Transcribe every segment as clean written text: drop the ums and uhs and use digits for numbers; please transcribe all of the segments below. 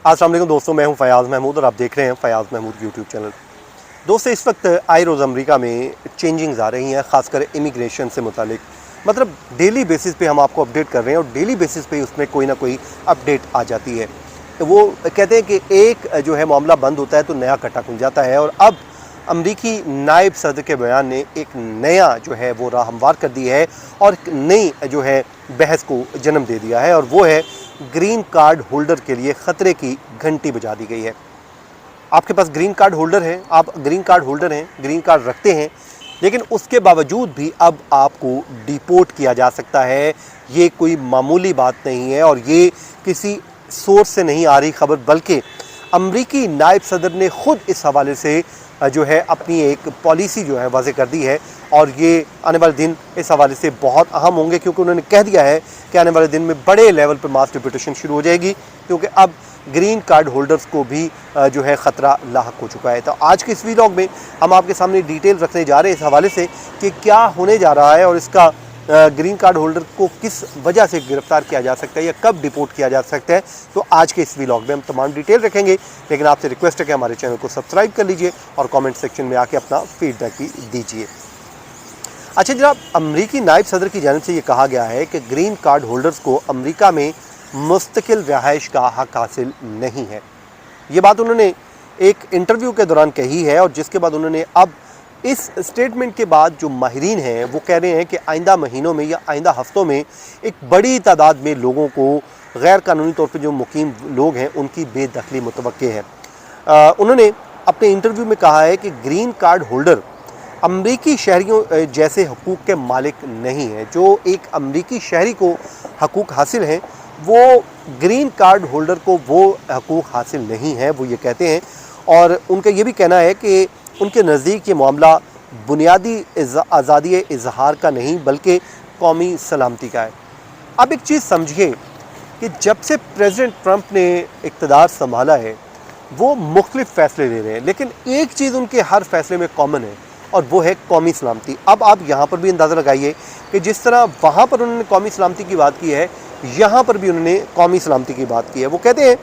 अस्सलाम वालेकुम दोस्तों, मैं हूं फयाज़ महमूद और आप देख रहे हैं फयाज़ महमूद यूट्यूब चैनल। दोस्तों, इस वक्त आए रोज़ अमेरिका में चेंजिंग्स आ रही हैं, ख़ासकर इमिग्रेशन से मुतालिक। मतलब डेली बेसिस पे हम आपको अपडेट कर रहे हैं और डेली बेसिस पे उसमें कोई ना कोई अपडेट आ जाती है। वो कहते हैं कि एक जो है मामला बंद होता है तो नया कट्टा खुल जाता है। और अब अमरीकी नायब सदर के बयान ने एक नया जो है वो राह हमवार कर दी है और एक नई जो है बहस को जन्म दे दिया है, और वो है ग्रीन कार्ड होल्डर के लिए ख़तरे की घंटी बजा दी गई है। आपके पास ग्रीन कार्ड होल्डर है, आप ग्रीन कार्ड होल्डर हैं, ग्रीन कार्ड रखते हैं, लेकिन उसके बावजूद भी अब आपको डिपोर्ट किया जा सकता है। ये कोई मामूली बात नहीं है और ये किसी सोर्स से नहीं आ रही खबर, बल्कि अमरीकी नायब सदर ने ख़ुद इस हवाले से जो है अपनी एक पॉलिसी जो है वाज़ेह कर दी है। और ये आने वाले दिन इस हवाले से बहुत अहम होंगे, क्योंकि उन्होंने कह दिया है कि आने वाले दिन में बड़े लेवल पर मास डिपोटेशन शुरू हो जाएगी, क्योंकि अब ग्रीन कार्ड होल्डर्स को भी जो है ख़तरा लाहक हो चुका है। तो आज के इस वीलॉग में हम आपके सामने डिटेल रखने जा रहे हैं इस हवाले से कि क्या होने जा रहा है और इसका ग्रीन कार्ड होल्डर को किस वजह से गिरफ्तार किया जा सकता है या कब डिपोर्ट किया जा सकता है। तो आज के इस व्लॉग में हम तमाम डिटेल रखेंगे, लेकिन आपसे रिक्वेस्ट है कि हमारे चैनल को सब्सक्राइब कर लीजिए और कमेंट सेक्शन में आके अपना फीडबैक भी दीजिए। अच्छा जनाब, अमरीकी नायब सदर की जानिब से ये कहा गया है कि ग्रीन कार्ड होल्डर्स को अमरीका में मुस्तकिल रिहाइश का हक हासिल नहीं है। ये बात उन्होंने एक इंटरव्यू के दौरान कही है, और जिसके बाद उन्होंने अब इस स्टेटमेंट के बाद जो माहिरीन हैं वो कह रहे हैं कि आइंदा महीनों में या आइंदा हफ्तों में एक बड़ी तादाद में लोगों को गैर कानूनी तौर पर जो मुकीम लोग हैं उनकी बेदखली मुतवक्के है। उन्होंने अपने इंटरव्यू में कहा है कि ग्रीन कार्ड होल्डर अमरीकी शहरियों जैसे हकूक़ के मालिक नहीं हैं। जो एक अमरीकी शहरी को हकूक़ हासिल हैं, वो ग्रीन कार्ड होल्डर को वो हकूक़ हासिल नहीं है, वो ये कहते हैं। और उनका ये भी कहना है कि उनके नज़दीक ये मामला बुनियादी आज़ादी इजहार का नहीं बल्कि कौमी सलामती का है। अब एक चीज़ समझिए कि जब से प्रेसिडेंट ट्रंप ने इक़्तिदार संभाला है वो मुख्तलिफ़ फ़ैसले ले रहे हैं, लेकिन एक चीज़ उनके हर फैसले में कॉमन है और वो है कौमी सलामती। अब आप यहाँ पर भी अंदाज़ा लगाइए कि जिस तरह वहाँ पर उन्होंने कौमी सलामती की बात की है, यहाँ पर भी उन्होंने कौमी सलामती की बात की है। वो कहते हैं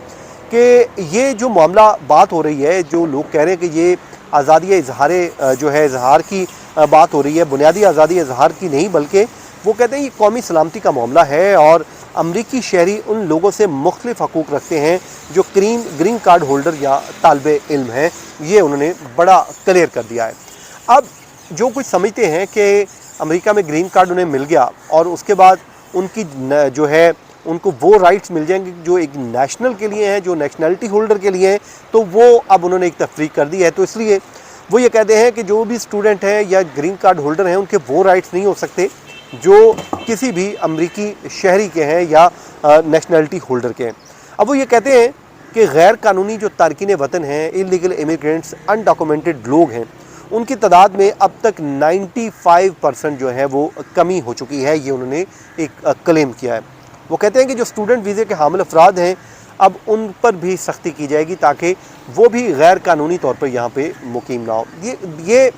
कि ये जो मामला बात हो रही है, जो लोग कह रहे हैं कि ये आज़ादी इजहार जो है इजहार की बात हो रही है, बुनियादी आज़ादी इजहार की नहीं, बल्कि वो कहते हैं ये कौमी सलामती का मामला है। और अमरीकी शहरी उन लोगों से मुख्तलिफ़ हकूक़ रखते हैं जो ग्रीन कार्ड होल्डर या तालिबे इल्म हैं। ये उन्होंने बड़ा क्लियर कर दिया है। अब जो कुछ समझते हैं कि अमेरिका में ग्रीन कार्ड उन्हें मिल गया और उसके बाद उनकी जो है उनको वो राइट्स मिल जाएंगे जो एक नेशनल के लिए हैं, जो नेशनलिटी होल्डर के लिए हैं, तो वो अब उन्होंने एक तफरीक कर दी है। तो इसलिए वो ये कहते हैं कि जो भी स्टूडेंट हैं या ग्रीन कार्ड होल्डर हैं उनके वो राइट्स नहीं हो सकते जो किसी भी अमरीकी शहरी के हैं या नेशनलिटी होल्डर के हैं। अब वो ये कहते हैं कि गैर कानूनी जो तारकीन वतन हैं, इलीगल इमिग्रेंट्स, अनडॉक्यूमेंटेड लोग हैं, उनकी तादाद में अब तक 95% जो है वो कमी हो चुकी है। ये उन्होंने एक क्लेम किया है। वो कहते हैं कि जो स्टूडेंट वीज़े के हामिल अफराद हैं अब उन पर भी सख्ती की जाएगी ताकि वो भी गैर कानूनी तौर पर यहाँ पे मुकीम ना हो। ये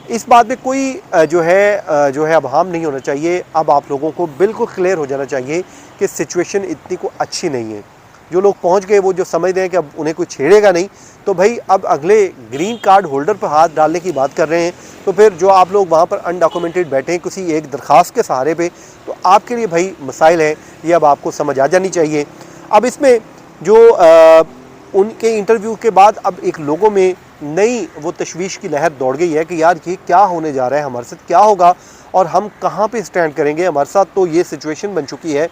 इस बात में कोई जो है अबहम नहीं होना चाहिए। अब आप लोगों को बिल्कुल क्लियर हो जाना चाहिए कि सिचुएशन इतनी को अच्छी नहीं है। जो लोग पहुँच गए वो जो समझ रहे हैं कि अब उन्हें कोई छेड़ेगा नहीं, तो भाई अब अगले ग्रीन कार्ड होल्डर पर हाथ डालने की बात कर रहे हैं, तो फिर जो आप लोग वहाँ पर अनडॉक्यूमेंटेड बैठे हैं किसी एक दरख्वास्त के सहारे पे, तो आपके लिए भाई मसाइल है, ये अब आपको समझ आ जानी चाहिए। अब इसमें जो उनके इंटरव्यू के बाद अब एक लोगों में नई वो तशवीश की लहर दौड़ गई है कि यार ये क्या होने जा रहा है, हमारे साथ क्या होगा और हम कहाँ पे स्टैंड करेंगे। हमारे साथ तो ये सिचुएशन बन चुकी है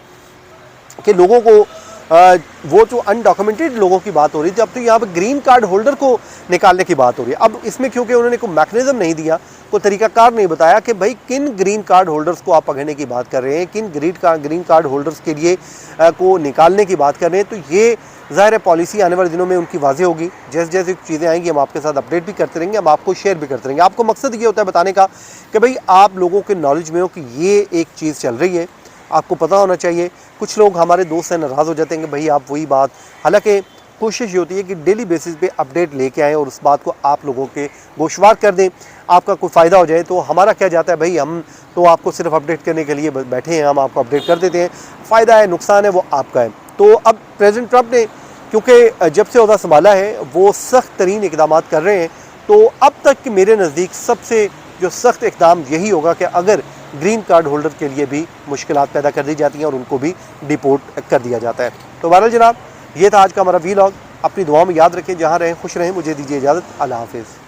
कि लोगों को वो जो अनडॉक्यूमेंटेड लोगों की बात हो रही थी, अब तो यहाँ पर ग्रीन कार्ड होल्डर को निकालने की बात हो रही है। अब इसमें क्योंकि उन्होंने कोई मैकेनिज़्म नहीं दिया, कोई तरीकाकार नहीं बताया कि भाई किन ग्रीन कार्ड होल्डर्स को आप पकड़ने की बात कर रहे हैं, किन ग्रीन कार्ड होल्डर्स के लिए को निकालने की बात कर रहे हैं, तो ये ज़ाहिर पॉलिसी आने वाले दिनों में उनकी वाज़ेह होगी। जैसे जैसे चीज़ें आएंगी हम आपके साथ अपडेट भी करते रहेंगे, हम आपको शेयर भी करते रहेंगे। आपको मकसद ये होता है बताने का कि भाई आप लोगों के नॉलेज में हो कि ये एक चीज़ चल रही है, आपको पता होना चाहिए। कुछ लोग हमारे दोस्त हैं नाराज़ हो जाते हैं कि भाई आप वही बात, हालांकि कोशिश ये होती है कि डेली बेसिस पे अपडेट लेके आएँ और उस बात को आप लोगों के गोशवार कर दें, आपका कोई फ़ायदा हो जाए। तो हमारा क्या जाता है भाई, हम तो आपको सिर्फ अपडेट करने के लिए बैठे हैं, हम आपको अपडेट कर देते हैं। फ़ायदा है नुकसान है वो आपका है। तो अब प्रेसिडेंट ट्रंप ने क्योंकि जब से ओहदा संभाला है वो सख्त तरीन इकदाम कर रहे हैं। तो अब तक कि मेरे नज़दीक सबसे जो सख्त इकदाम यही होगा कि अगर ग्रीन कार्ड होल्डर के लिए भी मुश्किलात पैदा कर दी जाती हैं और उनको भी डिपोर्ट कर दिया जाता है। तो बहरहाल जनाब, ये था आज का हमारा वीलॉग। अपनी दुआओं में याद रखें, जहाँ रहें खुश रहें। मुझे दीजिए इजाज़त। अल्लाह हाफिज़।